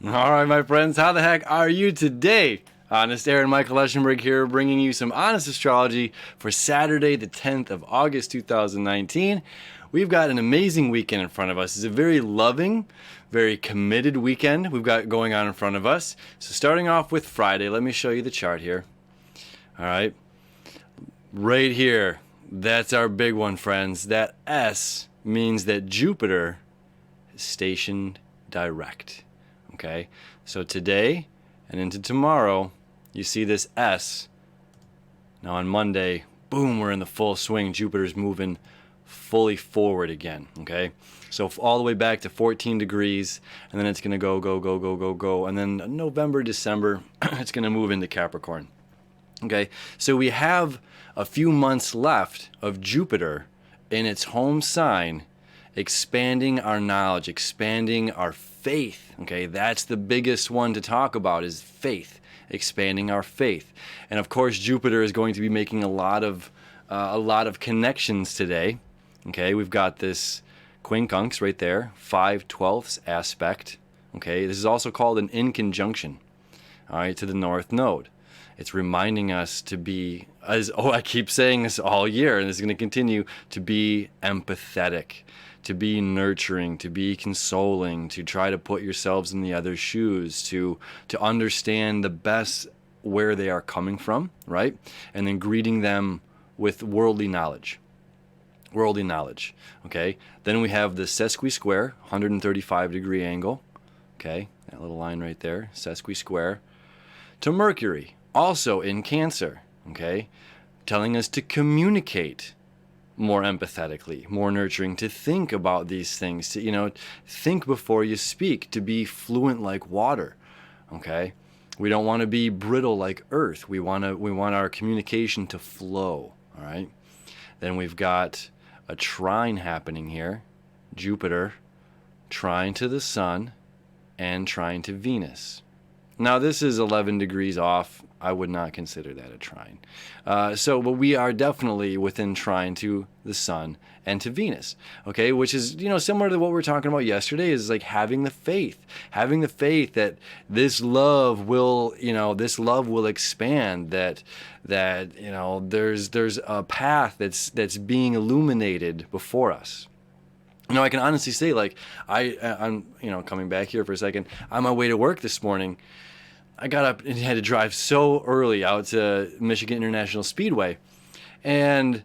All right, my friends, how the heck are you today? Honest Aaron Michael Eschenberg here, bringing you some honest astrology for Saturday, the 10th of August, 2019. We've got an amazing weekend in front of us. It's a very loving, very committed weekend we've got going on in front of us. So starting off with Friday, let me show you the chart here. All right, right here, that's our big one, friends. That S means that Jupiter is stationed direct. Okay, so today and into tomorrow, you see this S. Now on Monday, boom, we're in the full swing. Jupiter's moving fully forward again. Okay, so all the way back to 14 degrees, and then it's going to go. And then November, December, it's going to move into Capricorn. Okay, so we have a few months left of Jupiter in its home sign, expanding our knowledge, expanding our faith. Okay, that's the biggest one to talk about, is faith, expanding our faith. And of course, Jupiter is going to be making a lot of connections today. Okay, we've got this quincunx right there, 5/12 aspect. Okay, this is also called an inconjunction. All right, to the North Node. It's reminding us to be, I keep saying this all year, and it's going to continue, to be empathetic, to be nurturing, to be consoling, to try to put yourselves in the other's shoes, to understand the best where they are coming from, right? And then greeting them with worldly knowledge. Worldly knowledge, okay? Then we have the sesqui-square, 135-degree angle, okay? That little line right there, sesqui-square, to Mercury, also in Cancer, okay? Telling us to communicate more empathetically, more nurturing, to think about these things, to, think before you speak, to be fluent like water, okay? We don't want to be brittle like earth. We want our communication to flow, all right? Then we've got a trine happening here, Jupiter trine to the Sun and trine to Venus. Now, this is 11 degrees off. I would not consider that a trine. But we are definitely within trine to the Sun and to Venus, okay? Which is, similar to what we were talking about yesterday, is like having the faith that this love will expand, that there's a path that's being illuminated before us. I can honestly say, like, I'm coming back here for a second. On my way to work this morning, I got up and had to drive so early out to Michigan International Speedway. And,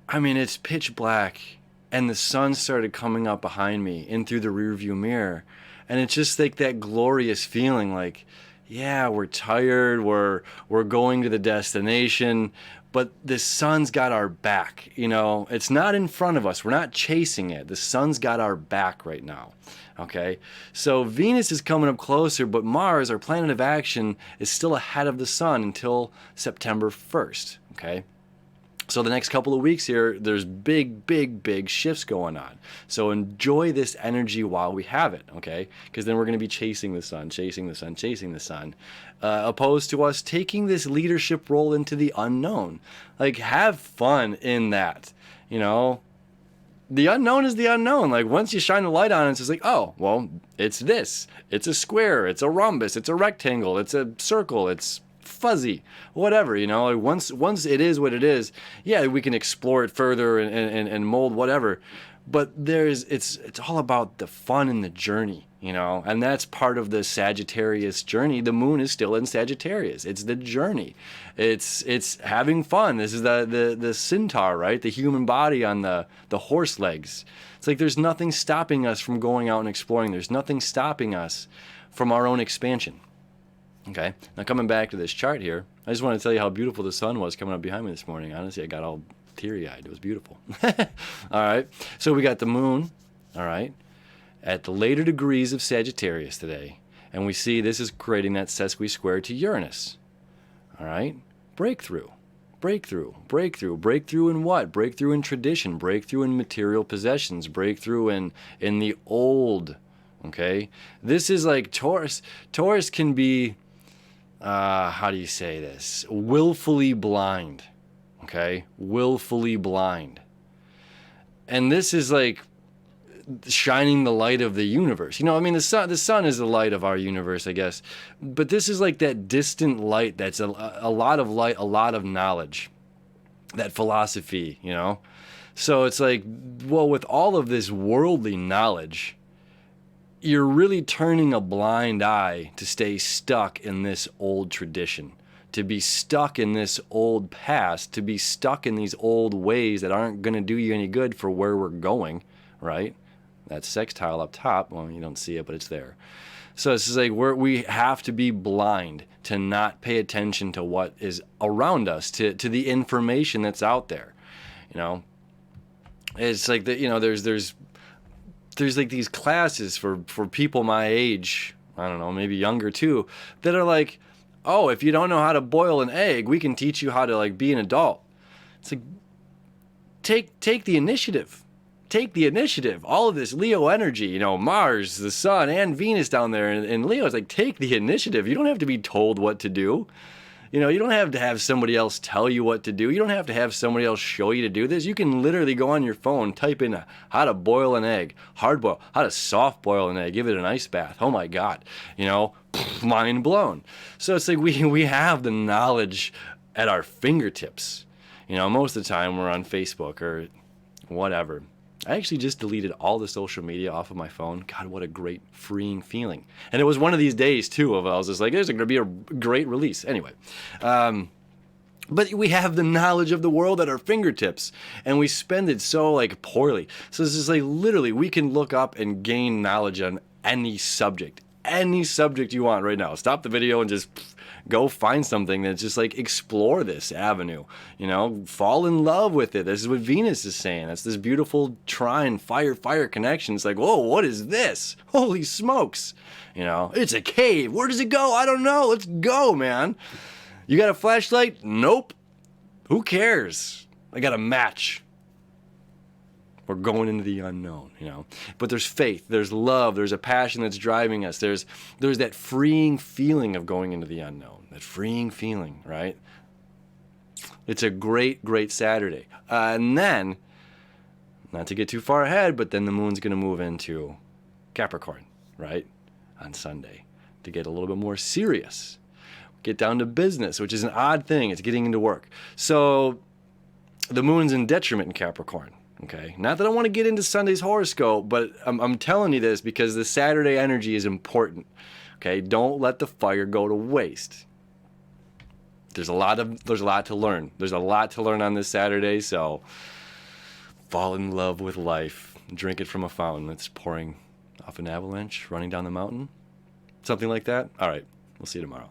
it's pitch black, and the sun started coming up behind me in through the rearview mirror. And it's just like that glorious feeling, like, yeah, we're tired, we're going to the destination, but the sun's got our back. It's not in front of us. We're not chasing it. The sun's got our back right now. Okay, so Venus is coming up closer, but Mars, our planet of action, is still ahead of the sun until September 1st. Okay, so the next couple of weeks here, there's big shifts going on. So enjoy this energy while we have it, okay? Because then we're going to be chasing the sun, opposed to us taking this leadership role into the unknown. Like, have fun in that, The unknown is the unknown. Like, once you shine the light on it, it's just like, oh, well, it's this. It's a square. It's a rhombus. It's a rectangle. It's a circle. It's fuzzy, whatever, like once it is what it is, yeah, we can explore it further and mold whatever, but it's all about the fun in the journey, and that's part of the Sagittarius journey. The moon is still in Sagittarius. It's the journey. It's having fun. This is the centaur, right? The human body on the horse legs. It's like there's nothing stopping us from going out and exploring. There's nothing stopping us from our own expansion. Okay, now coming back to this chart here, I just want to tell you how beautiful the sun was coming up behind me this morning. Honestly, I got all teary-eyed. It was beautiful. All right, so we got the moon, all right, at the later degrees of Sagittarius today, and we see this is creating that sesqui-square to Uranus. All right, breakthrough in what? Breakthrough in tradition, breakthrough in material possessions, breakthrough in the old. Okay, this is like Taurus. Taurus can be, how do you say this? Willfully blind. Okay, willfully blind. And this is like shining the light of the universe. You know, I mean, the sun is the light of our universe, I guess. But this is like that distant light that's a lot of light, a lot of knowledge, that philosophy, you know? So it's like, well, with all of this worldly knowledge, you're really turning a blind eye to stay stuck in this old tradition, to be stuck in this old past, to be stuck in these old ways that aren't going to do you any good for where we're going, right? That sextile up top, well, you don't see it, but it's there. So it's just like we have to be blind to not pay attention to what is around us, to the information that's out there, you know? It's like that, you know, there's like these classes for people my age, I don't know, maybe younger too, that are like, oh, if you don't know how to boil an egg, we can teach you how to like be an adult. It's like, take the initiative. Take the initiative. All of this Leo energy, you know, Mars, the sun, and Venus down there in Leo, it's like, take the initiative. You don't have to be told what to do. You know, you don't have to have somebody else tell you what to do. You don't have to have somebody else show you to do this. You can literally go on your phone, type in how to boil an egg, hard boil, how to soft boil an egg, give it an ice bath. Oh my God, you know, mind blown. So it's like we have the knowledge at our fingertips. You know, most of the time we're on Facebook or whatever. I actually just deleted all the social media off of my phone. God, what a great freeing feeling. And it was one of these days, too, of I was just like, there's going to be a great release. Anyway, but we have the knowledge of the world at our fingertips, and we spend it so, like, poorly. So it's just like, literally, we can look up and gain knowledge on any subject you want right now. Stop the video and just go find something that's just like, explore this avenue, you know, fall in love with it. This is what Venus is saying. That's this beautiful trine fire connection. It's like, whoa, what is this? Holy smokes. You know, it's a cave. Where does it go? I don't know. Let's go, man. You got a flashlight? Nope. Who cares? I got a match. We're going into the unknown, you know. But there's faith, there's love, there's a passion that's driving us. There's that freeing feeling of going into the unknown, that freeing feeling, right? It's a great, great Saturday. And then, not to get too far ahead, but then the moon's going to move into Capricorn, right? On Sunday, to get a little bit more serious. Get down to business, which is an odd thing. It's getting into work. So the moon's in detriment in Capricorn. Okay, not that I want to get into Sunday's horoscope, but I'm telling you this because the Saturday energy is important. Okay, don't let the fire go to waste. There's a lot to learn. There's a lot to learn on this Saturday, so fall in love with life. Drink it from a fountain that's pouring off an avalanche, running down the mountain. Something like that. All right, we'll see you tomorrow.